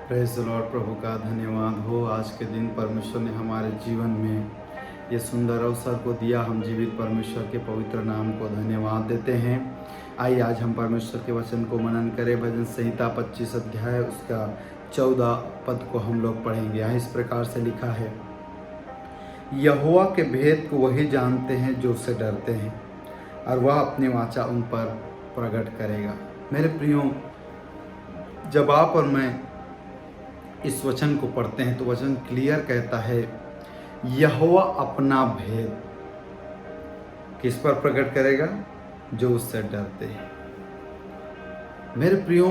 Praise the Lord. प्रभु का धन्यवाद हो। आज के दिन परमेश्वर ने हमारे जीवन में ये सुंदर अवसर को दिया। हम जीवित परमेश्वर के पवित्र नाम को धन्यवाद देते हैं। आइए आज हम परमेश्वर के वचन को मनन करें। भजन संहिता 25 अध्याय उसका 14 पद को हम लोग पढ़ेंगे। यहाँ इस प्रकार से लिखा है, यहोवा के भेद को वही जानते हैं जो उससे डरते हैं, और वह अपनी वाचा उन पर प्रकट करेगा। मेरे प्रियो, जब आप और मैं इस वचन को पढ़ते हैं तो वचन क्लियर कहता है, यहोवा अपना भेद किस पर प्रकट करेगा? जो उससे डरते हैं। मेरे प्रियो,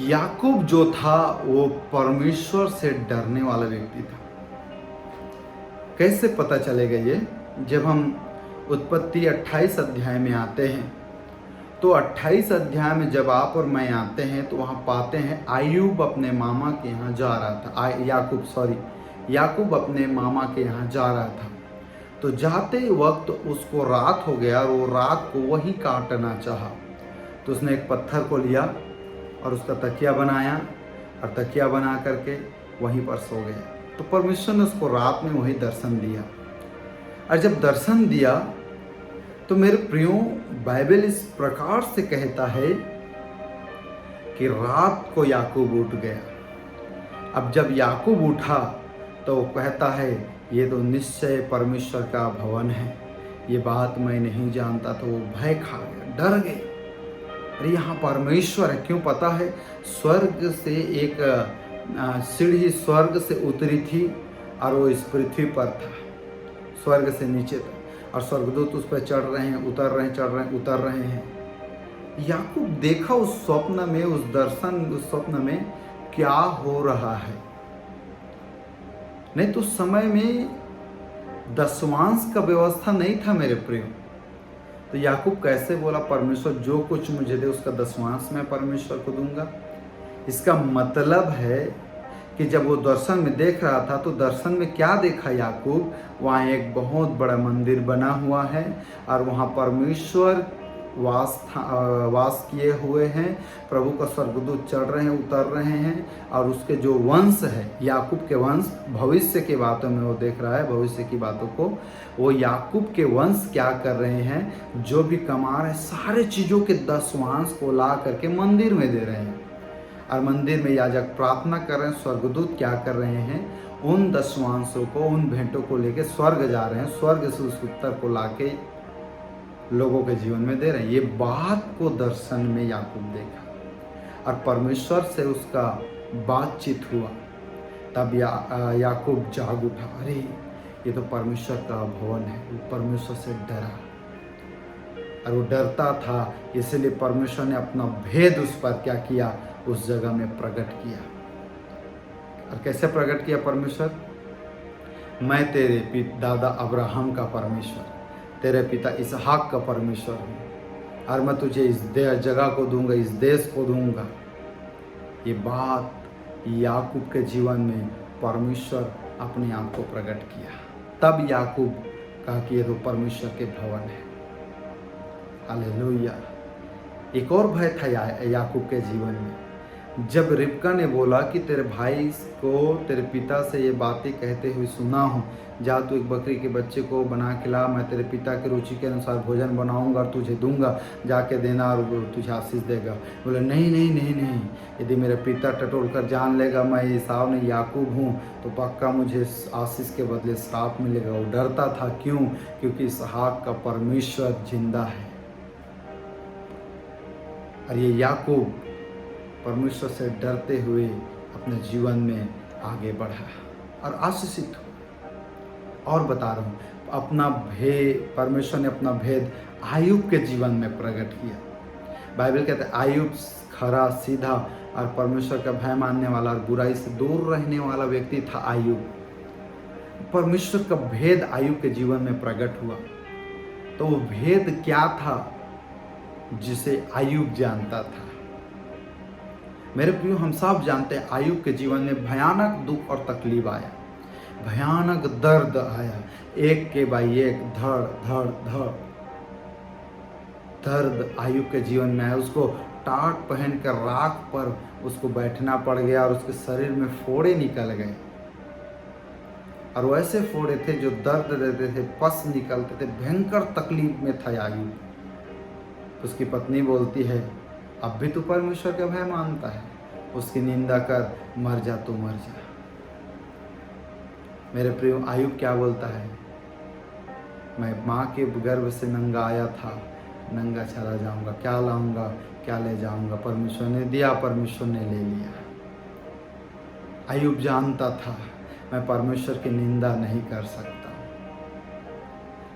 याकूब जो था वो परमेश्वर से डरने वाला व्यक्ति था। कैसे पता चलेगा ये? जब हम उत्पत्ति 28 अध्याय में आते हैं तो 28 अध्याय में जब आप और मैं आते हैं तो वहाँ पाते हैं आयूब अपने मामा के यहाँ जा रहा था। याकूब अपने मामा के यहाँ जा रहा था। तो जाते वक्त उसको रात हो गया और वो रात को वही काटना चाहा। तो उसने एक पत्थर को लिया और उसका तकिया बनाया और तकिया बना करके वहीं पर सो गया। तो परमेश्वर ने उसको रात में वही दर्शन दिया। और जब दर्शन दिया तो मेरे प्रियो, बाइबल इस प्रकार से कहता है कि रात को याकूब उठ गया। अब जब याकूब उठा तो वो कहता है, ये तो निश्चय परमेश्वर का भवन है, ये बात मैं नहीं जानता। तो वो भय खा गया, डर गए। अरे यहाँ परमेश्वर है। क्यों? पता है, स्वर्ग से एक सीढ़ी स्वर्ग से उतरी थी और वो इस पृथ्वी पर था, स्वर्ग से नीचे था, और स्वर्गदूत उस पर चढ़ रहे हैं, उतर रहे हैं, चढ़ रहे हैं, उतर रहे हैं। याकूब देखा उस स्वप्न में, उस स्वप्न में क्या हो रहा है। नहीं तो उस समय में दशमांश का व्यवस्था नहीं था मेरे प्रिय। तो याकूब कैसे बोला, परमेश्वर जो कुछ मुझे दे उसका दशमांश मैं परमेश्वर को दूंगा। इसका मतलब है कि जब वो दर्शन में देख रहा था तो दर्शन में क्या देखा याकूब? वहाँ एक बहुत बड़ा मंदिर बना हुआ है और वहाँ परमेश्वर वास किए हुए हैं। प्रभु का स्वर्गदूत चढ़ रहे हैं, उतर रहे हैं, और उसके जो वंश है, याकूब के वंश, भविष्य की बातों में वो देख रहा है, भविष्य की बातों को। वो याकूब के वंश क्या कर रहे हैं? जो भी कमा रहे सारे चीज़ों के दशमांश को ला करके मंदिर में दे रहे हैं। और मंदिर में याजक प्रार्थना कर रहे हैं, स्वर्गदूत क्या कर रहे हैं? उन दशमांशों को, उन भेंटों को लेके स्वर्ग जा रहे हैं, स्वर्ग से उस उत्तर को लाके लोगों के जीवन में दे रहे हैं। ये बात को दर्शन में याकूब देखा और परमेश्वर से उसका बातचीत हुआ। तब याकूब जाग उठा, अरे ये तो परमेश्वर का भवन है। वो परमेश्वर से डरा और वो डरता था, इसलिए परमेश्वर ने अपना भेद उस पर क्या किया? उस जगह में प्रकट किया। और कैसे प्रकट किया परमेश्वर? मैं तेरे दादा अब्राहम का परमेश्वर, तेरे पिता इसहाक का परमेश्वर हूँ, और मैं तुझे इस जगह को दूंगा, इस देश को दूंगा। ये बात याकूब के जीवन में परमेश्वर अपने आप को प्रकट किया। तब याकूब कहा कि ये तो परमेश्वर के भवन है। हालेलुया। एक और भय था याकूब के जीवन में। जब रिबका ने बोला कि तेरे भाई को तेरे पिता से ये बातें कहते हुए सुना हूँ, जा तू एक बकरी के बच्चे को बना खिला, मैं तेरे पिता की रुचि के अनुसार भोजन बनाऊंगा और तुझे दूंगा, जाके देना और तुझे आशीष देगा। बोले नहीं नहीं नहीं नहीं, यदि मेरे पिता टटोल कर जान लेगा मैं ईसाव नहीं याकूब हूँ तो पक्का मुझे आशीष के बदले श्राप मिलेगा। वो डरता था। क्यों? क्योंकि इसहाक का परमेश्वर जिंदा है। और ये याकूब परमेश्वर से डरते हुए अपने जीवन में आगे बढ़ा और आशीषित हुआ। और बता रहा हूँ, अपना भेद, परमेश्वर ने अपना भेद आयूब के जीवन में प्रकट किया। बाइबल कहता है आयूब खरा, सीधा और परमेश्वर का भय मानने वाला और बुराई से दूर रहने वाला व्यक्ति था आयूब। परमेश्वर का भेद आयूब के जीवन में प्रकट हुआ। तो वो भेद क्या था जिसे आयूब जानता था? मेरे प्रियो, हम सब जानते हैं आयूब के जीवन में भयानक दुख और तकलीफ आया, भयानक दर्द आया, एक के बाद एक धड़ धड़ धड़ दर्द आयूब के जीवन में आया। उसको टाट पहन कर राख पर उसको बैठना पड़ गया और उसके शरीर में फोड़े निकल गए, और वैसे फोड़े थे जो दर्द देते थे, पस निकलते थे, भयंकर तकलीफ में था आयुब। उसकी पत्नी बोलती है, अब भी तू परमेश्वर का भय मानता है, उसकी निंदा कर, मर जा तो मर जा। मेरे प्रिय, आयुब क्या बोलता है, मैं माँ के गर्भ से नंगा आया था, नंगा चला जाऊंगा, क्या लाऊंगा क्या ले जाऊंगा, परमेश्वर ने दिया, परमेश्वर ने ले लिया। आयुब जानता था मैं परमेश्वर की निंदा नहीं कर सकता।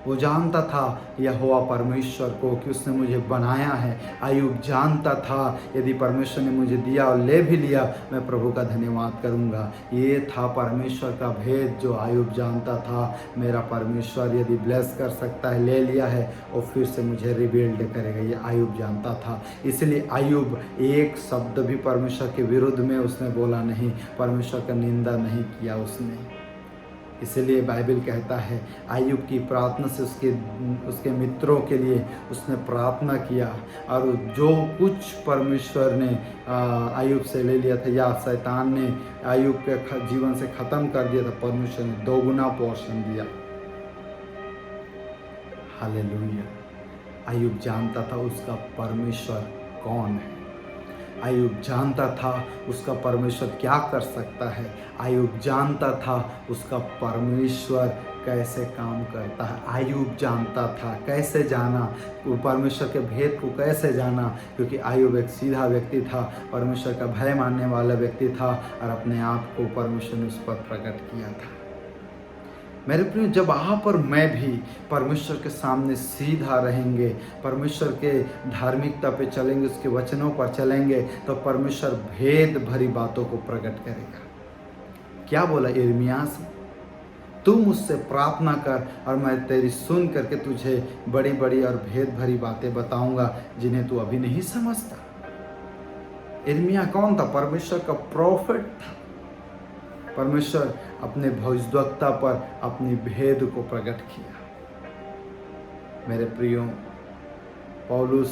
वो जानता था यहोवा परमेश्वर को कि उसने मुझे बनाया है। आयुब जानता था यदि परमेश्वर ने मुझे दिया और ले भी लिया, मैं प्रभु का धन्यवाद करूंगा। ये था परमेश्वर का भेद जो आयुब जानता था। मेरा परमेश्वर यदि ब्लेस कर सकता है, ले लिया है और फिर से मुझे रिबिल्ड करेगा, ये आयुब जानता था। इसलिए आयुब एक शब्द भी परमेश्वर के विरुद्ध में उसने बोला नहीं, परमेश्वर का निंदा नहीं किया उसने। इसलिए बाइबल कहता है आयुब की प्रार्थना से उसके मित्रों के लिए उसने प्रार्थना किया, और जो कुछ परमेश्वर ने आयुब से ले लिया था या शैतान ने आयुब के जीवन से ख़त्म कर दिया था, परमेश्वर ने दोगुना पोर्शन दिया। हालेलुया। आयुब जानता था उसका परमेश्वर कौन है। आयुब जानता था उसका परमेश्वर क्या कर सकता है। आयुब जानता था उसका परमेश्वर कैसे काम करता है। आयुब जानता था, कैसे जाना वो परमेश्वर के भेद को, कैसे जाना, क्योंकि आयुब एक सीधा व्यक्ति था, परमेश्वर का भय मानने वाला व्यक्ति था, और अपने आप को परमेश्वर ने उस पर प्रकट किया था। मेरे प्रिय, जब आप और मैं भी परमेश्वर के सामने सीधा रहेंगे, परमेश्वर के धार्मिकता पे चलेंगे, उसके वचनों पर चलेंगे, तो परमेश्वर भेद भरी बातों को प्रकट करेगा। क्या बोला यिर्मयाह से, तू मुझसे प्रार्थना कर और मैं तेरी सुन करके तुझे बड़ी बड़ी और भेद भरी बातें बताऊंगा जिन्हें तू अभी नहीं समझता। यिर्मयाह कौन था? परमेश्वर का प्रोफेट था। परमेश्वर अपने भविष्यद्वक्ता पर अपनी भेद को प्रकट किया। मेरे प्रियो, पौलुस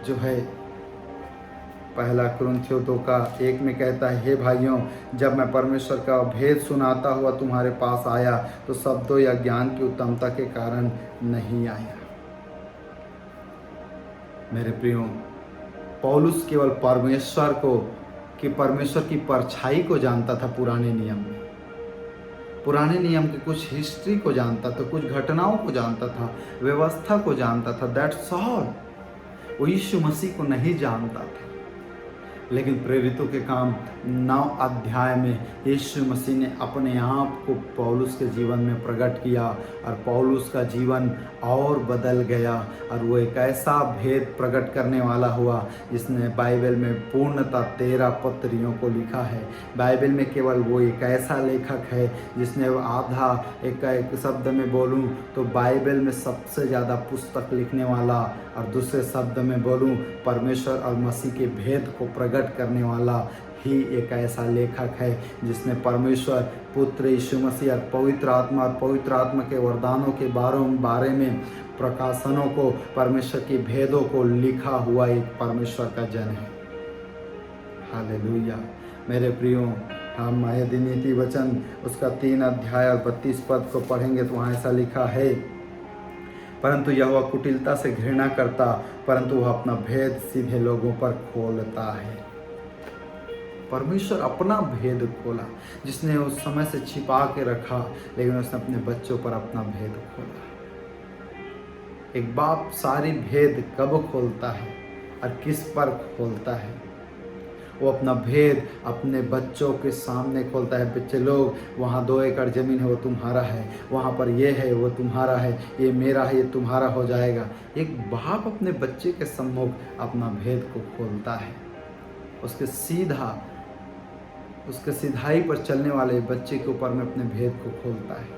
जो है पहला कुरिन्थियों 2:1 में कहता है, हे भाइयों, जब मैं परमेश्वर का भेद सुनाता हुआ तुम्हारे पास आया तो शब्दों या ज्ञान की उत्तमता के कारण नहीं आया। मेरे प्रियो, पौलुस केवल परमेश्वर की परछाई को जानता था। पुराने नियम के कुछ हिस्ट्री को जानता था, कुछ घटनाओं को जानता था, व्यवस्था को जानता था, दैट्स ऑल। वो यीशु मसीह को नहीं जानता था। लेकिन प्रेरितों के काम 9 अध्याय में यीशु मसीह ने अपने आप को पौलुस के जीवन में प्रकट किया, और पौलुस का जीवन और बदल गया, और वो एक ऐसा भेद प्रकट करने वाला हुआ जिसने बाइबल में पूर्णतः 13 पत्रियों को लिखा है। बाइबल में केवल वो एक ऐसा लेखक है जिसने आधा एक शब्द में बोलूं तो बाइबल में सबसे ज़्यादा पुस्तक लिखने वाला, और दूसरे शब्द में बोलूं परमेश्वर और मसीह के भेद को प्रकट करने वाला ही एक ऐसा लेखक है जिसने परमेश्वर, पुत्र यीशु मसीह और पवित्र आत्मा के वरदानों के बारे में प्रकाशनों को, परमेश्वर के भेदों को लिखा हुआ एक परमेश्वर का जन है। हालेलुया। मेरे प्रियो, हम यदि नीति वचन उसका 3 अध्याय और 32 पद को पढ़ेंगे तो वहाँ ऐसा लिखा है, परंतु यहोवा कुटिलता से घृणा करता, परंतु वह अपना भेद सीधे लोगों पर खोलता है। परमेश्वर अपना भेद खोला, जिसने उस समय से छिपा के रखा, लेकिन उसने अपने बच्चों पर अपना भेद खोला। एक बाप सारी भेद कब खोलता है और किस पर खोलता है? वो अपना भेद अपने बच्चों के सामने खोलता है। बच्चे लोग, वहाँ 2 एकड़ ज़मीन है, वो तुम्हारा है, वहाँ पर ये है, वो तुम्हारा है, ये मेरा है, ये तुम्हारा हो जाएगा। एक बाप अपने बच्चे के सम्मुख अपना भेद को खोलता है। उसके सीधाई पर चलने वाले बच्चे के ऊपर में अपने भेद को खोलता है।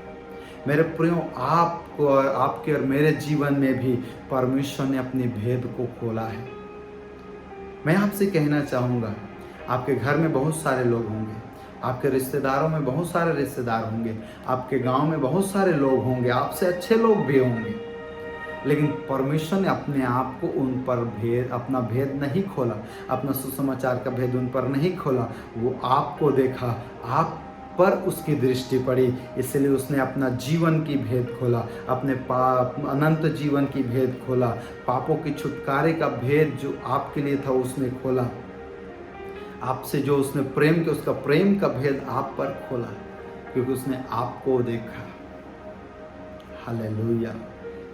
मेरे प्रियो, आपके और मेरे जीवन में भी परमेश्वर ने अपने भेद को खोला है। मैं आपसे कहना चाहूँगा, आपके घर में बहुत सारे लोग होंगे, आपके रिश्तेदारों में बहुत सारे रिश्तेदार होंगे, आपके गांव में बहुत सारे लोग होंगे, आपसे अच्छे लोग भी होंगे, लेकिन परमेश्वर ने अपने आप को उन पर अपना भेद नहीं खोला, अपना सुसमाचार का भेद उन पर नहीं खोला। वो आपको देखा, आप पर उसकी दृष्टि पड़ी, इसलिए उसने अपना जीवन की भेद खोला, अपने अनंत जीवन की भेद खोला, पापों के छुटकारे का भेद जो आपके लिए था उसने खोला। आपसे जो उसने प्रेम किया उसका प्रेम का भेद आप पर खोला, क्योंकि उसने आपको देखा। हालेलुया।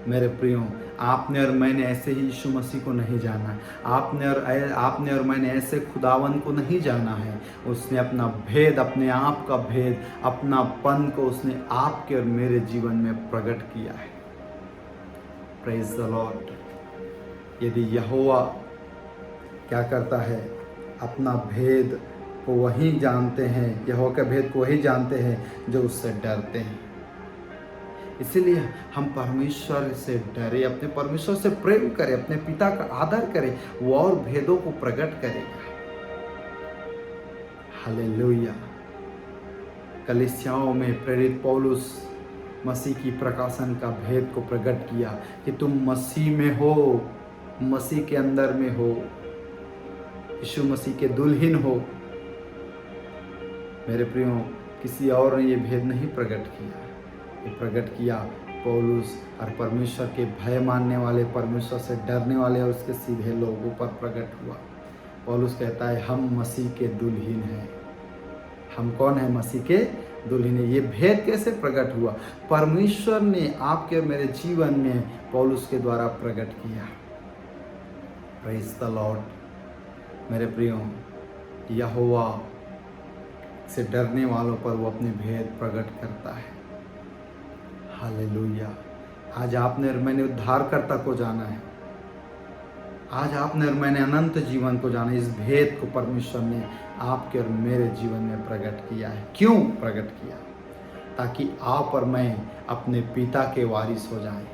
मेरे प्रियो, आपने और मैंने ऐसे ही यीशु मसीह को नहीं जाना, आपने और मैंने ऐसे खुदावन को नहीं जाना है। उसने अपना भेद, अपने आप का भेद, अपनापन को उसने आपके और मेरे जीवन में प्रकट किया है। Praise the Lord. यदि यहोवा क्या करता है, अपना भेद को वही जानते हैं, यहोवा के भेद को वही जानते हैं जो उससे डरते हैं। इसीलिए हम परमेश्वर से डरे, अपने परमेश्वर से प्रेम करें, अपने पिता का आदर करें, वो और भेदों को प्रकट करेगा। हालेलुया। कलीसियाओं में प्रेरित पौलुस मसीह की प्रकाशन का भेद को प्रकट किया कि तुम मसीह में हो, मसीह के अंदर में हो, यीशु मसीह के दुल्हन हो। मेरे प्रियो, किसी और ने ये भेद नहीं प्रकट किया, ये प्रकट किया पौलुस और परमेश्वर के भय मानने वाले, परमेश्वर से डरने वाले और उसके सीधे लोगों पर प्रकट हुआ। पौलुस कहता है हम मसीह के दुल्हन हैं। हम कौन है? मसीह के दुल्हन है। ये भेद कैसे प्रकट हुआ? परमेश्वर ने आपके और मेरे जीवन में पौलुस के द्वारा प्रकट किया। Praise the Lord. मेरे प्रियो, यहोवा से डरने वालों पर वो अपने भेद प्रकट करता है। हालेलुया। आज आपने और मैंने उद्धारकर्ता को जाना है, आज आपने और मैंने अनंत जीवन को जाना है। इस भेद को परमेश्वर ने आपके और मेरे जीवन में प्रकट किया है। क्यों प्रकट किया? ताकि आप और मैं अपने पिता के वारिस हो जाएं,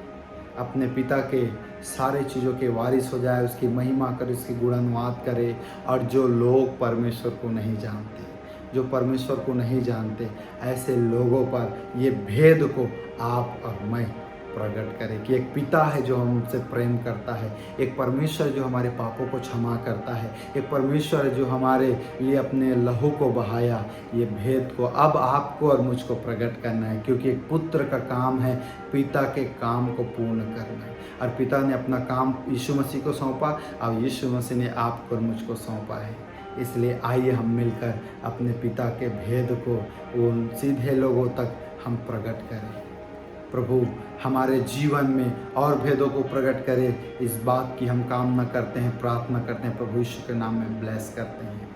अपने पिता के सारे चीज़ों के वारिस हो जाए, उसकी महिमा करे, उसकी गुणगान करे। और जो लोग परमेश्वर को नहीं जानते, जो परमेश्वर को नहीं जानते, ऐसे लोगों पर ये भेद को आप और मैं प्रकट करें कि एक पिता है जो हमसे प्रेम करता है, एक परमेश्वर जो हमारे पापों को क्षमा करता है, एक परमेश्वर है जो हमारे लिए अपने लहू को बहाया। ये भेद को अब आपको और मुझको प्रकट करना है, क्योंकि एक पुत्र का काम है पिता के काम को पूर्ण करना। और पिता ने अपना काम यीशु मसीह को सौंपा, और यीशु मसीह ने आपको और मुझको सौंपा है। इसलिए आइए हम मिलकर अपने पिता के भेद को उन सीधे लोगों तक हम प्रकट करें। प्रभु हमारे जीवन में और भेदों को प्रकट करे, इस बात की हम कामना करते हैं, प्रार्थना करते हैं। प्रभु यीशु के नाम में ब्लेस करते हैं।